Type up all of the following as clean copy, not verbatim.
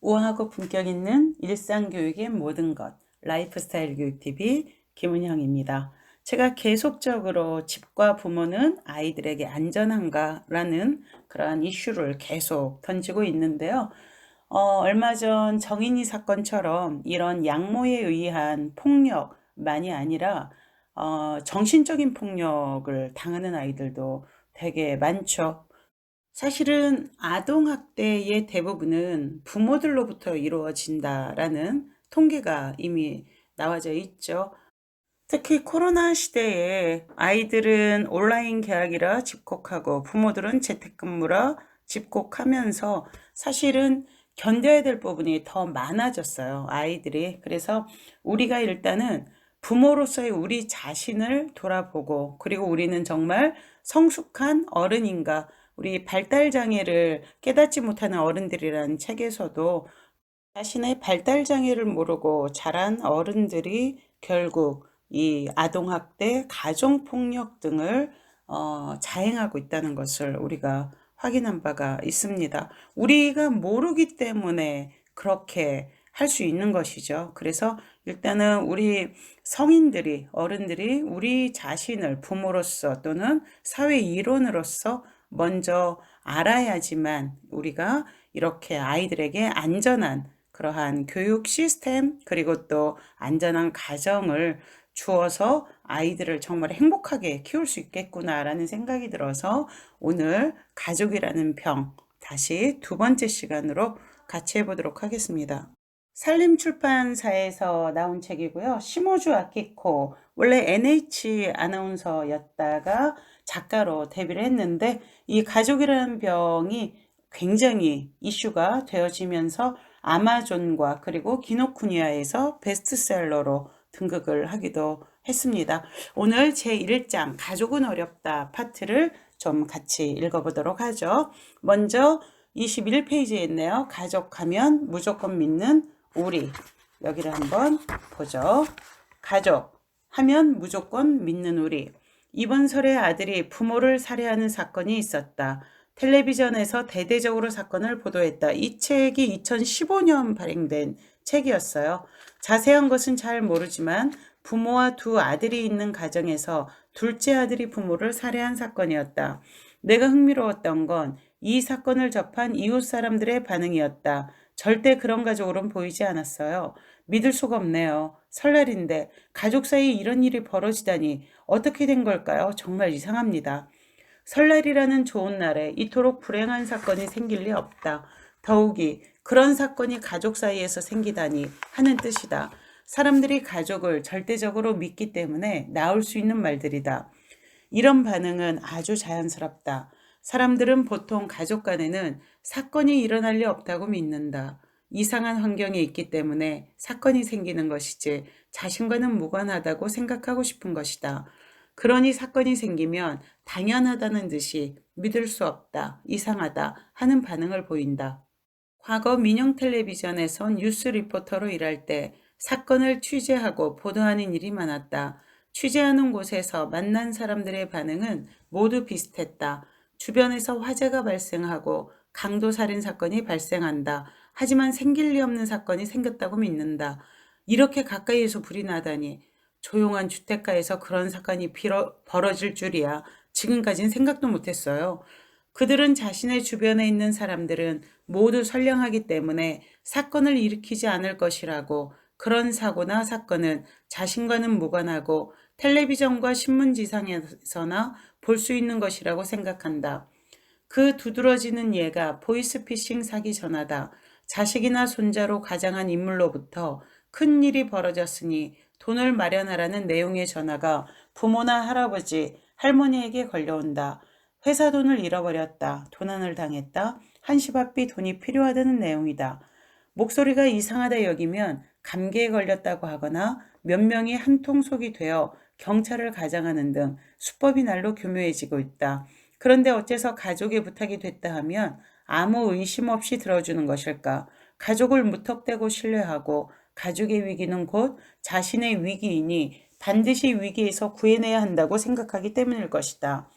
우아하고 품격 있는 일상교육의 모든 것, 라이프스타일 교육TV 김은영입니다. 제가 계속적으로 집과 부모는 아이들에게 안전한가라는 그러한 이슈를 계속 던지고 있는데요. 얼마 전 정인이 사건처럼 이런 양모에 의한 폭력만이 아니라 정신적인 폭력을 당하는 아이들도 되게 많죠. 사실은 아동학대의 대부분은 부모들로부터 이루어진다라는 통계가 이미 나와져 있죠. 특히 코로나 시대에 아이들은 온라인 계약이라 집콕하고 부모들은 재택근무라 집콕하면서 사실은 견뎌야 될 부분이 더 많아졌어요, 아이들이. 그래서 우리가 일단은 부모로서의 우리 자신을 돌아보고, 그리고 우리는 정말 성숙한 어른인가, 우리 발달장애를 깨닫지 못하는 어른들이라는 책에서도 자신의 발달장애를 모르고 자란 어른들이 결국 이 아동학대, 가정폭력 등을 자행하고 있다는 것을 우리가 확인한 바가 있습니다. 우리가 모르기 때문에 그렇게 할 수 있는 것이죠. 그래서 일단은 우리 성인들이, 어른들이 우리 자신을 부모로서 또는 사회 일원으로서 먼저 알아야지만 우리가 이렇게 아이들에게 안전한 그러한 교육 시스템, 그리고 또 안전한 가정을 주어서 아이들을 정말 행복하게 키울 수 있겠구나라는 생각이 들어서 오늘 가족이라는 병 다시 두 번째 시간으로 같이 해보도록 하겠습니다. 산림출판사에서 나온 책이고요. 시모주 아키코, 원래 NH 아나운서였다가 작가로 데뷔를 했는데 이 가족이라는 병이 굉장히 이슈가 되어지면서 아마존과 그리고 기노쿠니아에서 베스트셀러로 등극을 하기도 했습니다. 오늘 제1장 가족은 어렵다 파트를 좀 같이 읽어보도록 하죠. 먼저 21페이지에 있네요. 가족하면 무조건 믿는 우리. 여기를 한번 보죠. 가족 하면 무조건 믿는 우리. 이번 설에 아들이 부모를 살해하는 사건이 있었다. 텔레비전에서 대대적으로 사건을 보도했다. 이 책이 2015년 발행된 책이었어요. 자세한 것은 잘 모르지만 부모와 두 아들이 있는 가정에서 둘째 아들이 부모를 살해한 사건이었다. 내가 흥미로웠던 건 이 사건을 접한 이웃 사람들의 반응이었다. 절대 그런 가족으로는 보이지 않았어요. 믿을 수가 없네요. 설날인데 가족 사이에 이런 일이 벌어지다니 어떻게 된 걸까요? 정말 이상합니다. 설날이라는 좋은 날에 이토록 불행한 사건이 생길 리 없다. 더욱이 그런 사건이 가족 사이에서 생기다니 하는 뜻이다. 사람들이 가족을 절대적으로 믿기 때문에 나올 수 있는 말들이다. 이런 반응은 아주 자연스럽다. 사람들은 보통 가족 간에는 사건이 일어날 리 없다고 믿는다. 이상한 환경에 있기 때문에 사건이 생기는 것이지 자신과는 무관하다고 생각하고 싶은 것이다. 그러니 사건이 생기면 당연하다는 듯이 믿을 수 없다, 이상하다 하는 반응을 보인다. 과거 민영 텔레비전에서 뉴스 리포터로 일할 때 사건을 취재하고 보도하는 일이 많았다. 취재하는 곳에서 만난 사람들의 반응은 모두 비슷했다. 주변에서 화재가 발생하고 강도살인 사건이 발생한다. 하지만 생길 리 없는 사건이 생겼다고 믿는다. 이렇게 가까이에서 불이 나다니. 조용한 주택가에서 그런 사건이 벌어질 줄이야. 지금까진 생각도 못했어요. 그들은 자신의 주변에 있는 사람들은 모두 선량하기 때문에 사건을 일으키지 않을 것이라고, 그런 사고나 사건은 자신과는 무관하고 텔레비전과 신문지상에서나 볼 수 있는 것이라고 생각한다. 그 두드러지는 예가 보이스피싱 사기 전화다. 자식이나 손자로 가장한 인물로부터 큰 일이 벌어졌으니 돈을 마련하라는 내용의 전화가 부모나 할아버지, 할머니에게 걸려온다. 회사 돈을 잃어버렸다. 도난을 당했다. 한시바삐 돈이 필요하다는 내용이다. 목소리가 이상하다 여기면 감기에 걸렸다고 하거나 몇 명이 한통속이 되어 경찰을 가장하는 등 수법이 날로 교묘해지고 있다. 그런데 어째서 가족의 부탁이 됐다 하면 아무 의심 없이 들어주는 것일까? 가족을 무턱대고 신뢰하고 가족의 위기는 곧 자신의 위기이니 반드시 위기에서 구해내야 한다고 생각하기 때문일 것이다.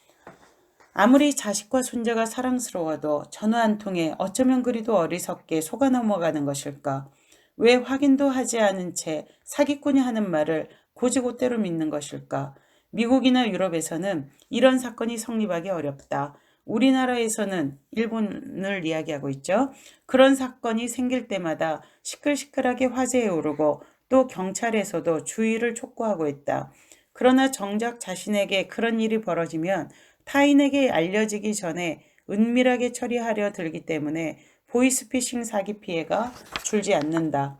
아무리 자식과 손자가 사랑스러워도 전화 한 통에 어쩌면 그리도 어리석게 속아 넘어가는 것일까? 왜 확인도 하지 않은 채 사기꾼이 하는 말을 곧이곧대로 믿는 것일까? 미국이나 유럽에서는 이런 사건이 성립하기 어렵다. 우리나라에서는 일본을 이야기하고 있죠. 그런 사건이 생길 때마다 시끌시끌하게 화제에 오르고 또 경찰에서도 주의를 촉구하고 있다. 그러나 정작 자신에게 그런 일이 벌어지면 타인에게 알려지기 전에 은밀하게 처리하려 들기 때문에 보이스피싱 사기 피해가 줄지 않는다.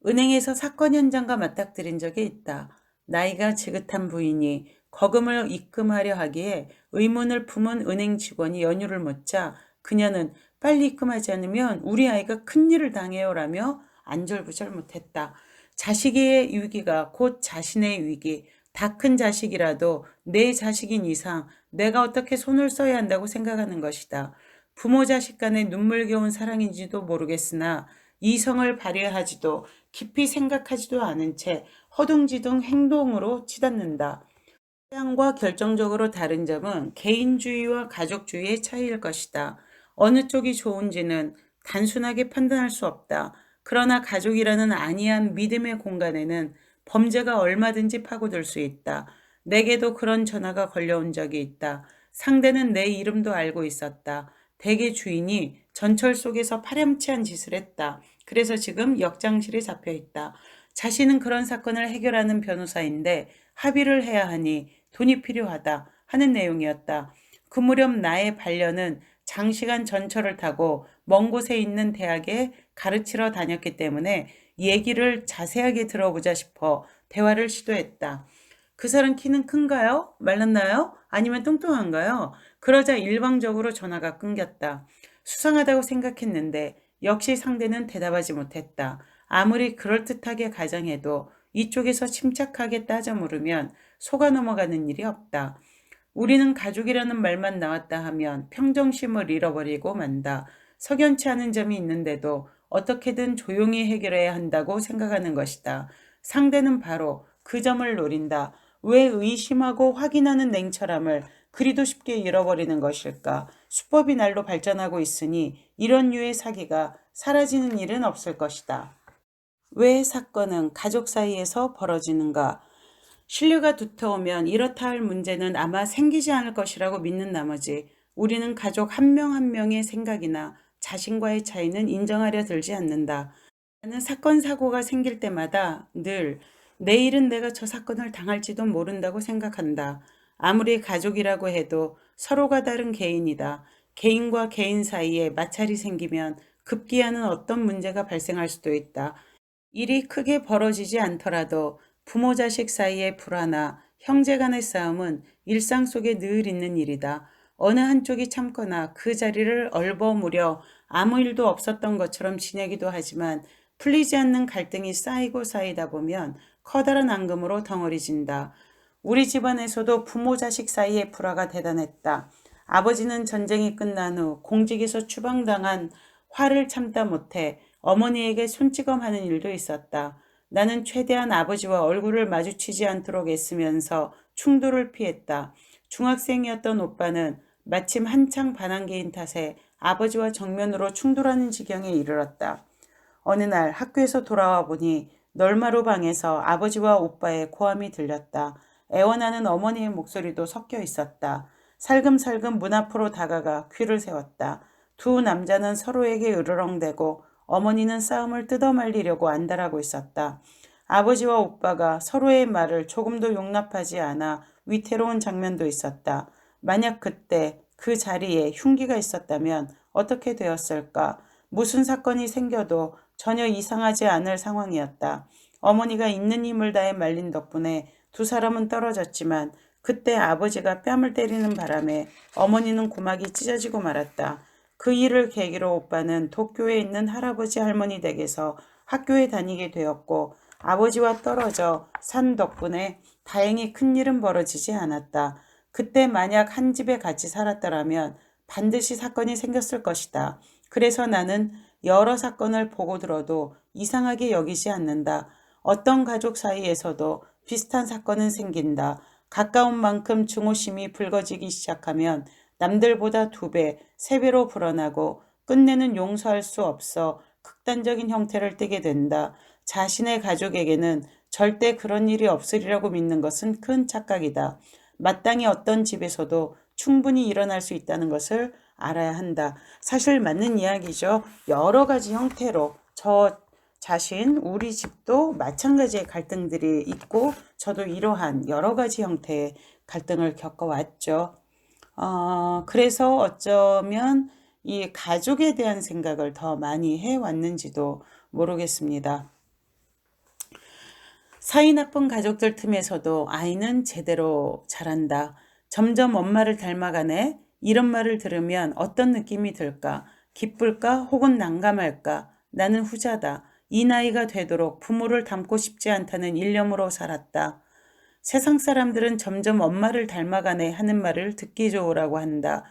은행에서 사건 현장과 맞닥뜨린 적이 있다. 나이가 지긋한 부인이 거금을 입금하려 하기에 의문을 품은 은행 직원이 연유를 묻자 그녀는 빨리 입금하지 않으면 우리 아이가 큰일을 당해요라며 안절부절 못했다. 자식의 위기가 곧 자신의 위기, 다 큰 자식이라도 내 자식인 이상 내가 어떻게 손을 써야 한다고 생각하는 것이다. 부모 자식 간의 눈물겨운 사랑인지도 모르겠으나 이성을 발휘하지도 깊이 생각하지도 않은 채 허둥지둥 행동으로 치닫는다. 서양과 결정적으로 다른 점은 개인주의와 가족주의의 차이일 것이다. 어느 쪽이 좋은지는 단순하게 판단할 수 없다. 그러나 가족이라는 안이한 믿음의 공간에는 범죄가 얼마든지 파고들 수 있다. 내게도 그런 전화가 걸려온 적이 있다. 상대는 내 이름도 알고 있었다. 대개 주인이 전철 속에서 파렴치한 짓을 했다. 그래서 지금 역장실에 잡혀 있다. 자신은 그런 사건을 해결하는 변호사인데 합의를 해야 하니 돈이 필요하다 하는 내용이었다. 그 무렵 나의 반려는 장시간 전철을 타고 먼 곳에 있는 대학에 가르치러 다녔기 때문에 얘기를 자세하게 들어보자 싶어 대화를 시도했다. 그 사람 키는 큰가요? 말랐나요? 아니면 뚱뚱한가요? 그러자 일방적으로 전화가 끊겼다. 수상하다고 생각했는데 역시 상대는 대답하지 못했다. 아무리 그럴듯하게 가정해도 이쪽에서 침착하게 따져 물으면 속아 넘어가는 일이 없다. 우리는 가족이라는 말만 나왔다 하면 평정심을 잃어버리고 만다. 석연치 않은 점이 있는데도 어떻게든 조용히 해결해야 한다고 생각하는 것이다. 상대는 바로 그 점을 노린다. 왜 의심하고 확인하는 냉철함을 그리도 쉽게 잃어버리는 것일까? 수법이 날로 발전하고 있으니 이런 류의 사기가 사라지는 일은 없을 것이다. 왜 사건은 가족 사이에서 벌어지는가? 신뢰가 두터우면 이렇다 할 문제는 아마 생기지 않을 것이라고 믿는 나머지 우리는 가족 한 명 한 명의 생각이나 자신과의 차이는 인정하려 들지 않는다. 나는 사건 사고가 생길 때마다 늘 내일은 내가 저 사건을 당할지도 모른다고 생각한다. 아무리 가족이라고 해도 서로가 다른 개인이다. 개인과 개인 사이에 마찰이 생기면 급기야는 어떤 문제가 발생할 수도 있다. 일이 크게 벌어지지 않더라도 부모 자식 사이의 불화나 형제 간의 싸움은 일상 속에 늘 있는 일이다. 어느 한쪽이 참거나 그 자리를 얼버무려 아무 일도 없었던 것처럼 지내기도 하지만 풀리지 않는 갈등이 쌓이고 쌓이다 보면 커다란 앙금으로 덩어리진다. 우리 집안에서도 부모 자식 사이의 불화가 대단했다. 아버지는 전쟁이 끝난 후 공직에서 추방당한 화를 참다 못해 어머니에게 손찌검하는 일도 있었다. 나는 최대한 아버지와 얼굴을 마주치지 않도록 애쓰면서 충돌을 피했다. 중학생이었던 오빠는 마침 한창 반항기인 탓에 아버지와 정면으로 충돌하는 지경에 이르렀다. 어느 날 학교에서 돌아와 보니 널마루 방에서 아버지와 오빠의 고함이 들렸다. 애원하는 어머니의 목소리도 섞여 있었다. 살금살금 문 앞으로 다가가 귀를 세웠다. 두 남자는 서로에게 으르렁대고 어머니는 싸움을 뜯어말리려고 안달하고 있었다. 아버지와 오빠가 서로의 말을 조금도 용납하지 않아 위태로운 장면도 있었다. 만약 그때 그 자리에 흉기가 있었다면 어떻게 되었을까? 무슨 사건이 생겨도 전혀 이상하지 않을 상황이었다. 어머니가 있는 힘을 다해 말린 덕분에 두 사람은 떨어졌지만 그때 아버지가 뺨을 때리는 바람에 어머니는 고막이 찢어지고 말았다. 그 일을 계기로 오빠는 도쿄에 있는 할아버지 할머니 댁에서 학교에 다니게 되었고 아버지와 떨어져 산 덕분에 다행히 큰일은 벌어지지 않았다. 그때 만약 한 집에 같이 살았더라면 반드시 사건이 생겼을 것이다. 그래서 나는 여러 사건을 보고 들어도 이상하게 여기지 않는다. 어떤 가족 사이에서도 비슷한 사건은 생긴다. 가까운 만큼 증오심이 붉어지기 시작하면 남들보다 2배, 3배로 불어나고 끝내는 용서할 수 없어 극단적인 형태를 띠게 된다. 자신의 가족에게는 절대 그런 일이 없으리라고 믿는 것은 큰 착각이다. 마땅히 어떤 집에서도 충분히 일어날 수 있다는 것을 알아야 한다. 사실 맞는 이야기죠. 여러 가지 형태로 저 자신, 우리 집도 마찬가지의 갈등들이 있고 저도 이러한 여러 가지 형태의 갈등을 겪어왔죠. 그래서 어쩌면 이 가족에 대한 생각을 더 많이 해왔는지도 모르겠습니다. 사이 나쁜 가족들 틈에서도 아이는 제대로 자란다. 점점 엄마를 닮아가네. 이런 말을 들으면 어떤 느낌이 들까? 기쁠까? 혹은 난감할까? 나는 후자다. 이 나이가 되도록 부모를 닮고 싶지 않다는 일념으로 살았다. 세상 사람들은 점점 엄마를 닮아가네 하는 말을 듣기 좋으라고 한다.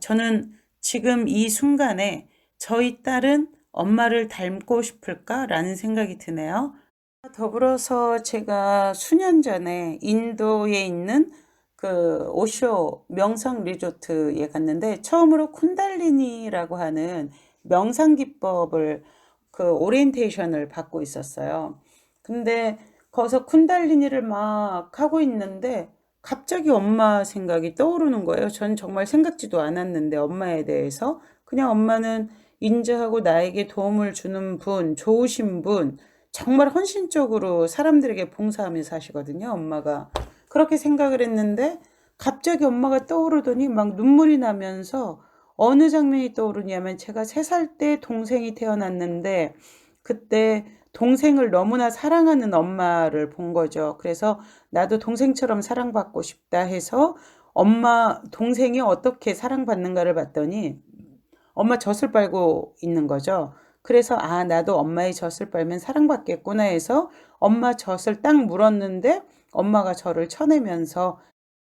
저는 지금 이 순간에 저희 딸은 엄마를 닮고 싶을까라는 생각이 드네요. 더불어서 제가 수년 전에 인도에 있는 그 오쇼 명상 리조트에 갔는데 처음으로 쿤달리니라고 하는 명상 기법을 그 오리엔테이션을 받고 있었어요. 근데 거기서 쿤달리니를 막 하고 있는데 갑자기 엄마 생각이 떠오르는 거예요. 전 정말 생각지도 않았는데 엄마에 대해서 그냥 엄마는 인자하고 나에게 도움을 주는 분, 좋으신 분, 정말 헌신적으로 사람들에게 봉사하며 사시거든요, 엄마가. 그렇게 생각을 했는데 갑자기 엄마가 떠오르더니 막 눈물이 나면서 어느 장면이 떠오르냐면 제가 3살 때 동생이 태어났는데 그때 동생을 너무나 사랑하는 엄마를 본 거죠. 그래서 나도 동생처럼 사랑받고 싶다 해서 엄마, 동생이 어떻게 사랑받는가를 봤더니 엄마 젖을 빨고 있는 거죠. 그래서 나도 엄마의 젖을 빨면 사랑받겠구나 해서 엄마 젖을 딱 물었는데 엄마가 저를 쳐내면서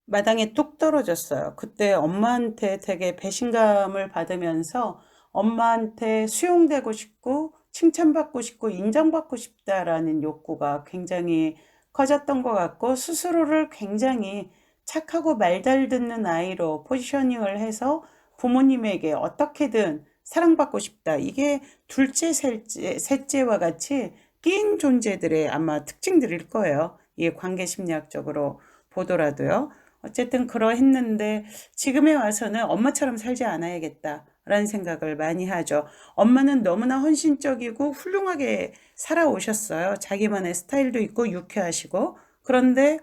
마당에 뚝 떨어졌어요. 그때 엄마한테 되게 배신감을 받으면서 엄마한테 수용되고 싶고 칭찬받고 싶고 인정받고 싶다라는 욕구가 굉장히 커졌던 것 같고 스스로를 굉장히 착하고 말 잘 듣는 아이로 포지셔닝을 해서 부모님에게 어떻게든 사랑받고 싶다. 이게 둘째, 셋째와 같이 끼인 존재들의 아마 특징들일 거예요. 이 관계 심리학적으로 보더라도요. 어쨌든 그러했는데 지금에 와서는 엄마처럼 살지 않아야겠다라는 생각을 많이 하죠. 엄마는 너무나 헌신적이고 훌륭하게 살아오셨어요. 자기만의 스타일도 있고 유쾌하시고. 그런데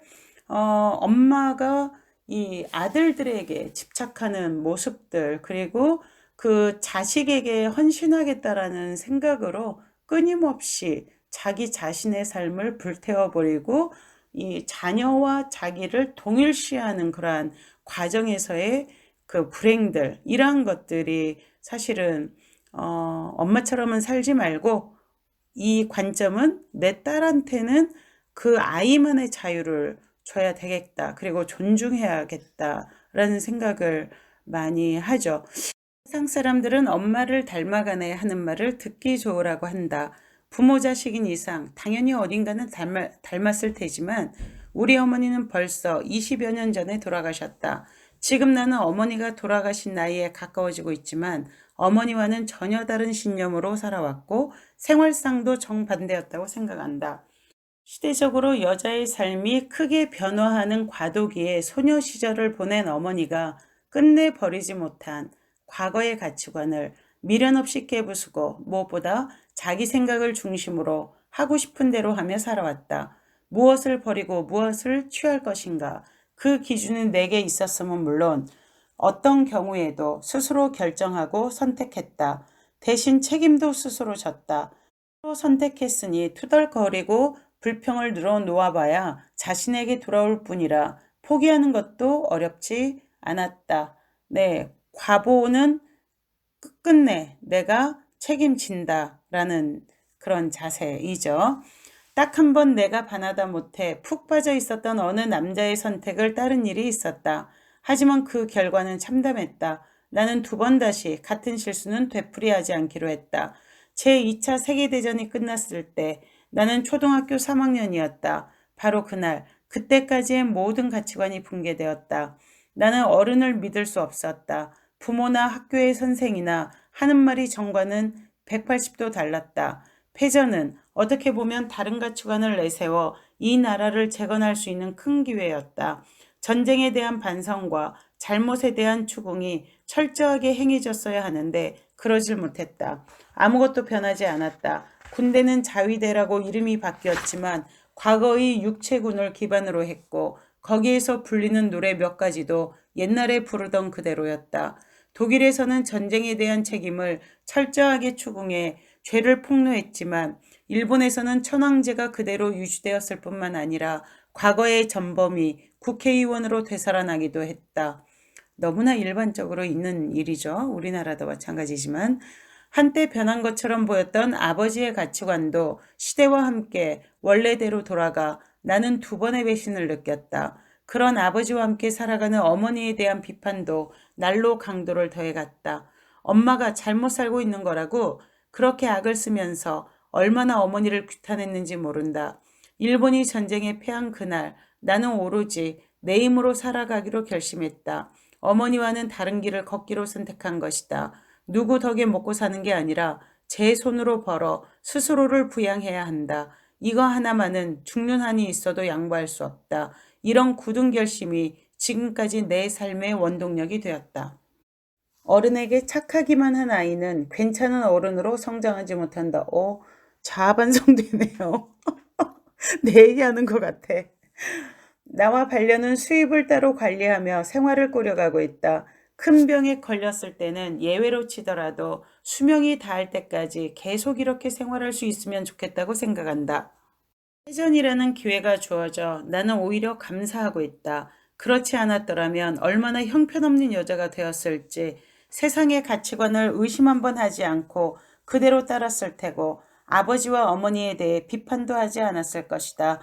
엄마가 이 아들들에게 집착하는 모습들 그리고 그 자식에게 헌신하겠다라는 생각으로 끊임없이 자기 자신의 삶을 불태워버리고 이 자녀와 자기를 동일시하는 그러한 과정에서의 그 불행들, 이러한 것들이 사실은, 엄마처럼은 살지 말고 이 관점은 내 딸한테는 그 아이만의 자유를 줘야 되겠다. 그리고 존중해야겠다라는 생각을 많이 하죠. 세상 사람들은 엄마를 닮아가네 하는 말을 듣기 좋으라고 한다. 부모 자식인 이상 당연히 어딘가는 닮았을 테지만 우리 어머니는 벌써 20여 년 전에 돌아가셨다. 지금 나는 어머니가 돌아가신 나이에 가까워지고 있지만 어머니와는 전혀 다른 신념으로 살아왔고 생활상도 정반대였다고 생각한다. 시대적으로 여자의 삶이 크게 변화하는 과도기에 소녀 시절을 보낸 어머니가 끝내 버리지 못한 과거의 가치관을 미련 없이 깨부수고 무엇보다 자기 생각을 중심으로 하고 싶은 대로 하며 살아왔다. 무엇을 버리고 무엇을 취할 것인가? 그 기준은 내게 있었으면 물론 어떤 경우에도 스스로 결정하고 선택했다. 대신 책임도 스스로 졌다. 스스로 선택했으니 투덜거리고 불평을 늘어놓아봐야 자신에게 돌아올 뿐이라 포기하는 것도 어렵지 않았다. 네, 과보는 끝끝내 내가 책임진다라는 그런 자세이죠. 딱 한 번 내가 반하다 못해 푹 빠져 있었던 어느 남자의 선택을 따른 일이 있었다. 하지만 그 결과는 참담했다. 나는 2번 다시 같은 실수는 되풀이하지 않기로 했다. 제2차 세계대전이 끝났을 때 나는 초등학교 3학년이었다. 바로 그날 그때까지의 모든 가치관이 붕괴되었다. 나는 어른을 믿을 수 없었다. 부모나 학교의 선생이나 하는 말이 전과는 180도 달랐다. 패전은 어떻게 보면 다른 가치관을 내세워 이 나라를 재건할 수 있는 큰 기회였다. 전쟁에 대한 반성과 잘못에 대한 추궁이 철저하게 행해졌어야 하는데 그러질 못했다. 아무것도 변하지 않았다. 군대는 자위대라고 이름이 바뀌었지만 과거의 육체군을 기반으로 했고 거기에서 불리는 노래 몇 가지도 옛날에 부르던 그대로였다. 독일에서는 전쟁에 대한 책임을 철저하게 추궁해 죄를 폭로했지만 일본에서는 천황제가 그대로 유지되었을 뿐만 아니라 과거의 전범이 국회의원으로 되살아나기도 했다. 너무나 일반적으로 있는 일이죠. 우리나라도 마찬가지지만 한때 변한 것처럼 보였던 아버지의 가치관도 시대와 함께 원래대로 돌아가 나는 두 번의 배신을 느꼈다. 그런 아버지와 함께 살아가는 어머니에 대한 비판도 날로 강도를 더해갔다. 엄마가 잘못 살고 있는 거라고 그렇게 악을 쓰면서 얼마나 어머니를 규탄했는지 모른다. 일본이 전쟁에 패한 그날 나는 오로지 내 힘으로 살아가기로 결심했다. 어머니와는 다른 길을 걷기로 선택한 것이다. 누구 덕에 먹고 사는 게 아니라 제 손으로 벌어 스스로를 부양해야 한다. 이거 하나만은 죽는 한이 있어도 양보할 수 없다. 이런 굳은 결심이 지금까지 내 삶의 원동력이 되었다. 어른에게 착하기만 한 아이는 괜찮은 어른으로 성장하지 못한다. 자아반성되네요. 내 얘기하는 것 같아. 나와 반려는 수입을 따로 관리하며 생활을 꾸려가고 있다. 큰 병에 걸렸을 때는 예외로 치더라도 수명이 닿을 때까지 계속 이렇게 생활할 수 있으면 좋겠다고 생각한다. 회전이라는 기회가 주어져 나는 오히려 감사하고 있다. 그렇지 않았더라면 얼마나 형편없는 여자가 되었을지 세상의 가치관을 의심 한번 하지 않고 그대로 따랐을 테고 아버지와 어머니에 대해 비판도 하지 않았을 것이다.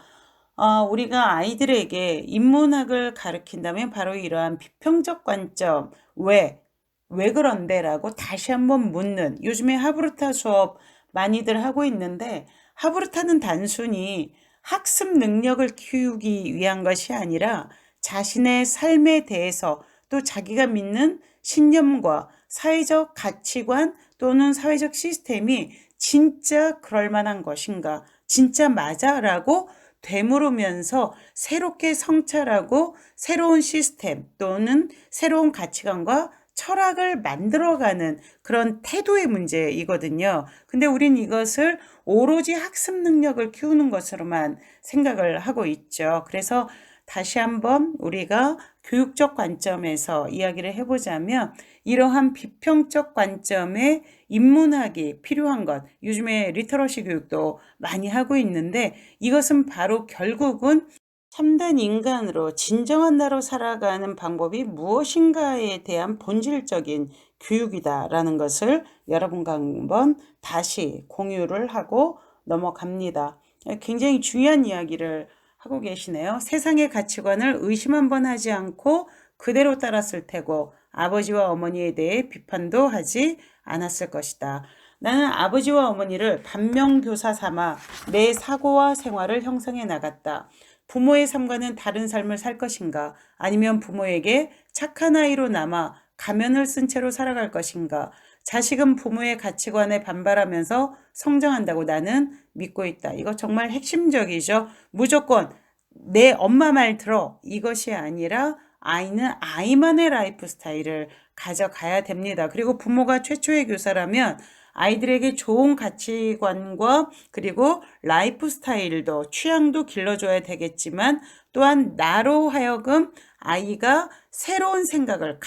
우리가 아이들에게 인문학을 가르친다면 바로 이러한 비평적 관점, 왜 그런데? 라고 다시 한번 묻는, 요즘에 하브르타 수업 많이들 하고 있는데, 하브르타는 단순히 학습 능력을 키우기 위한 것이 아니라 자신의 삶에 대해서 또 자기가 믿는 신념과 사회적 가치관 또는 사회적 시스템이 진짜 그럴 만한 것인가, 진짜 맞아라고 되물으면서 새롭게 성찰하고 새로운 시스템 또는 새로운 가치관과 철학을 만들어가는 그런 태도의 문제이거든요. 근데 우린 이것을 오로지 학습 능력을 키우는 것으로만 생각을 하고 있죠. 그래서 다시 한번 우리가 교육적 관점에서 이야기를 해보자면 이러한 비평적 관점의 인문학이 필요한 것, 요즘에 리터러시 교육도 많이 하고 있는데 이것은 바로 결국은 참된 인간으로 진정한 나로 살아가는 방법이 무엇인가에 대한 본질적인 교육이다라는 것을 여러분과 한번 다시 공유를 하고 넘어갑니다. 굉장히 중요한 이야기를 하고 계시네요. 세상의 가치관을 의심 한번 하지 않고 그대로 따랐을 테고 아버지와 어머니에 대해 비판도 하지 않았을 것이다. 나는 아버지와 어머니를 반면교사 삼아 내 사고와 생활을 형성해 나갔다. 부모의 삶과는 다른 삶을 살 것인가? 아니면 부모에게 착한 아이로 남아 가면을 쓴 채로 살아갈 것인가? 자식은 부모의 가치관에 반발하면서 성장한다고 나는 믿고 있다. 이거 정말 핵심적이죠. 무조건 내 엄마 말 들어. 이것이 아니라 아이는 아이만의 라이프 스타일을 가져가야 됩니다. 그리고 부모가 최초의 교사라면 아이들에게 좋은 가치관과 그리고 라이프 스타일도 취향도 길러줘야 되겠지만 또한 나로 하여금 아이가 새로운 생각을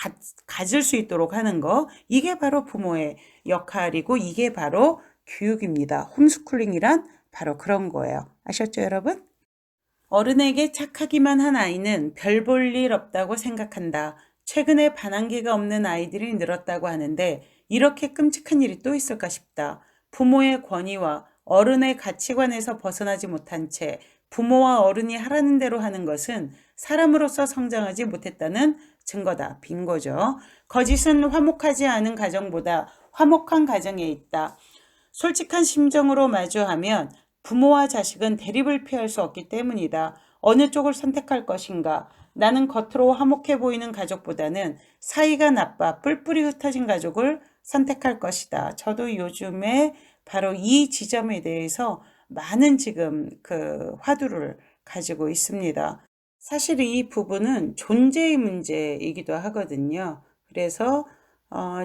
가질 수 있도록 하는 거, 이게 바로 부모의 역할이고 이게 바로 교육입니다. 홈스쿨링이란 바로 그런 거예요. 아셨죠, 여러분? 어른에게 착하기만 한 아이는 별 볼 일 없다고 생각한다. 최근에 반항기가 없는 아이들이 늘었다고 하는데 이렇게 끔찍한 일이 또 있을까 싶다. 부모의 권위와 어른의 가치관에서 벗어나지 못한 채 부모와 어른이 하라는 대로 하는 것은 사람으로서 성장하지 못했다는 증거다. 빙고죠. 거짓은 화목하지 않은 가정보다 화목한 가정에 있다. 솔직한 심정으로 마주하면 부모와 자식은 대립을 피할 수 없기 때문이다. 어느 쪽을 선택할 것인가? 나는 겉으로 화목해 보이는 가족보다는 사이가 나빠 뿔뿔이 흩어진 가족을 선택할 것이다. 저도 요즘에 바로 이 지점에 대해서 많은 지금 그 화두를 가지고 있습니다. 사실 이 부분은 존재의 문제이기도 하거든요. 그래서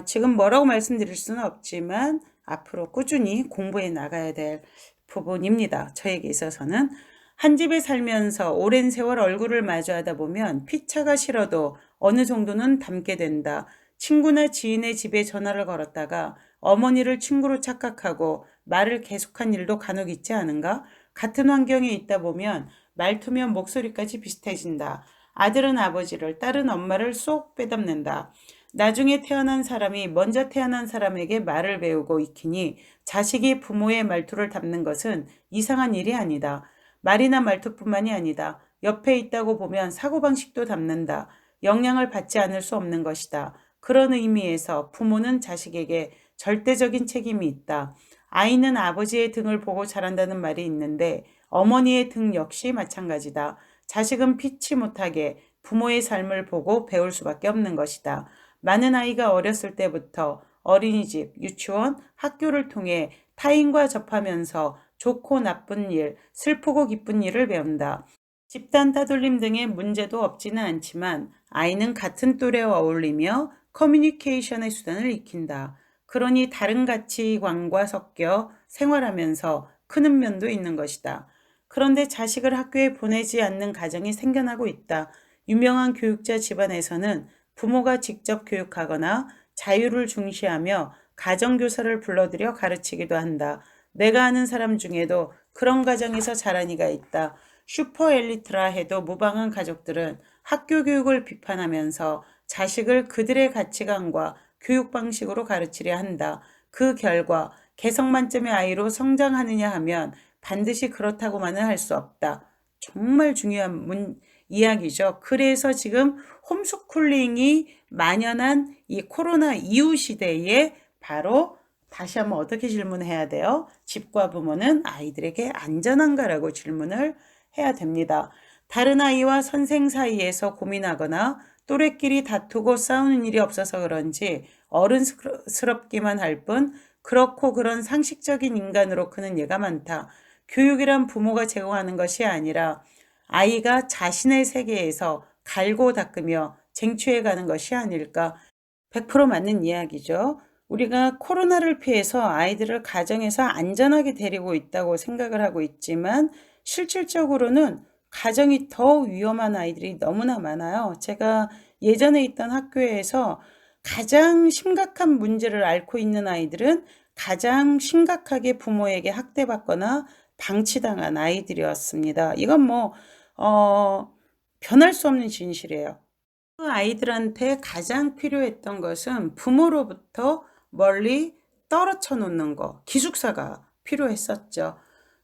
지금 뭐라고 말씀드릴 수는 없지만 앞으로 꾸준히 공부해 나가야 될 부분입니다. 저에게 있어서는 한 집에 살면서 오랜 세월 얼굴을 마주하다 보면 피차가 싫어도 어느 정도는 닮게 된다. 친구나 지인의 집에 전화를 걸었다가 어머니를 친구로 착각하고 말을 계속한 일도 간혹 있지 않은가? 같은 환경에 있다 보면 말투면 목소리까지 비슷해진다. 아들은 아버지를, 딸은 엄마를 쏙 빼닮는다. 나중에 태어난 사람이 먼저 태어난 사람에게 말을 배우고 익히니 자식이 부모의 말투를 닮는 것은 이상한 일이 아니다. 말이나 말투뿐만이 아니다. 옆에 있다고 보면 사고방식도 닮는다. 영향을 받지 않을 수 없는 것이다. 그런 의미에서 부모는 자식에게 절대적인 책임이 있다. 아이는 아버지의 등을 보고 자란다는 말이 있는데 어머니의 등 역시 마찬가지다. 자식은 피치 못하게 부모의 삶을 보고 배울 수밖에 없는 것이다. 많은 아이가 어렸을 때부터 어린이집, 유치원, 학교를 통해 타인과 접하면서 좋고 나쁜 일, 슬프고 기쁜 일을 배운다. 집단 따돌림 등의 문제도 없지는 않지만 아이는 같은 또래와 어울리며 커뮤니케이션의 수단을 익힌다. 그러니 다른 가치관과 섞여 생활하면서 크는 면도 있는 것이다. 그런데 자식을 학교에 보내지 않는 가정이 생겨나고 있다. 유명한 교육자 집안에서는 부모가 직접 교육하거나 자유를 중시하며 가정교사를 불러들여 가르치기도 한다. 내가 아는 사람 중에도 그런 가정에서 자란 이가 있다. 슈퍼 엘리트라 해도 무방한 가족들은 학교 교육을 비판하면서 자식을 그들의 가치관과 교육 방식으로 가르치려 한다. 그 결과 개성 만점의 아이로 성장하느냐 하면 반드시 그렇다고만은 할 수 없다. 정말 중요한 이야기죠. 그래서 지금 홈스쿨링이 만연한 이 코로나 이후 시대에 바로 다시 한번 어떻게 질문해야 돼요? 집과 부모는 아이들에게 안전한가라고 질문을 해야 됩니다. 다른 아이와 선생 사이에서 고민하거나 또래끼리 다투고 싸우는 일이 없어서 그런지 어른스럽기만 할 뿐 그렇고 그런 상식적인 인간으로 크는 예가 많다. 교육이란 부모가 제공하는 것이 아니라 아이가 자신의 세계에서 갈고 닦으며 쟁취해가는 것이 아닐까. 100% 맞는 이야기죠. 우리가 코로나를 피해서 아이들을 가정에서 안전하게 데리고 있다고 생각을 하고 있지만 실질적으로는 가정이 더 위험한 아이들이 너무나 많아요. 제가 예전에 있던 학교에서 가장 심각한 문제를 앓고 있는 아이들은 가장 심각하게 부모에게 학대받거나 방치당한 아이들이었습니다. 이건 변할 수 없는 진실이에요. 그 아이들한테 가장 필요했던 것은 부모로부터 멀리 떨어져 놓는 거, 기숙사가 필요했었죠.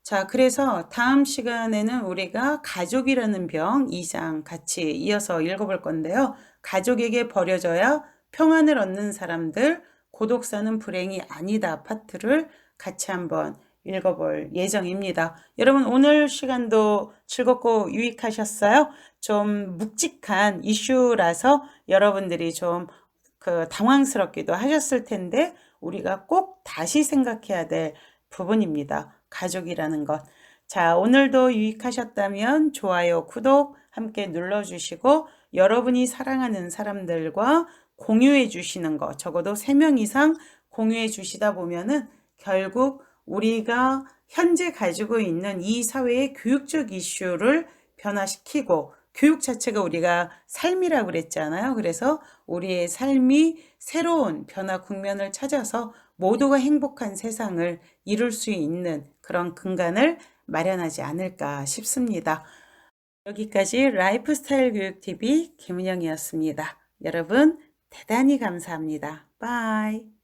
자, 그래서 다음 시간에는 우리가 가족이라는 병 2장 같이 이어서 읽어볼 건데요. 가족에게 버려져야 평안을 얻는 사람들, 고독사는 불행이 아니다 파트를 같이 한번 읽어볼 예정입니다. 여러분 오늘 시간도 즐겁고 유익하셨어요? 좀 묵직한 이슈라서 여러분들이 좀 당황스럽기도 하셨을 텐데 우리가 꼭 다시 생각해야 될 부분입니다. 가족이라는 것. 자, 오늘도 유익하셨다면 좋아요, 구독 함께 눌러주시고 여러분이 사랑하는 사람들과 공유해 주시는 거 적어도 3명 이상 공유해 주시다 보면은 결국 우리가 현재 가지고 있는 이 사회의 교육적 이슈를 변화시키고 교육 자체가 우리가 삶이라고 그랬잖아요. 그래서 우리의 삶이 새로운 변화 국면을 찾아서 모두가 행복한 세상을 이룰 수 있는 그런 근간을 마련하지 않을까 싶습니다. 여기까지 라이프스타일 교육TV 김은영이었습니다. 여러분 대단히 감사합니다. 바이.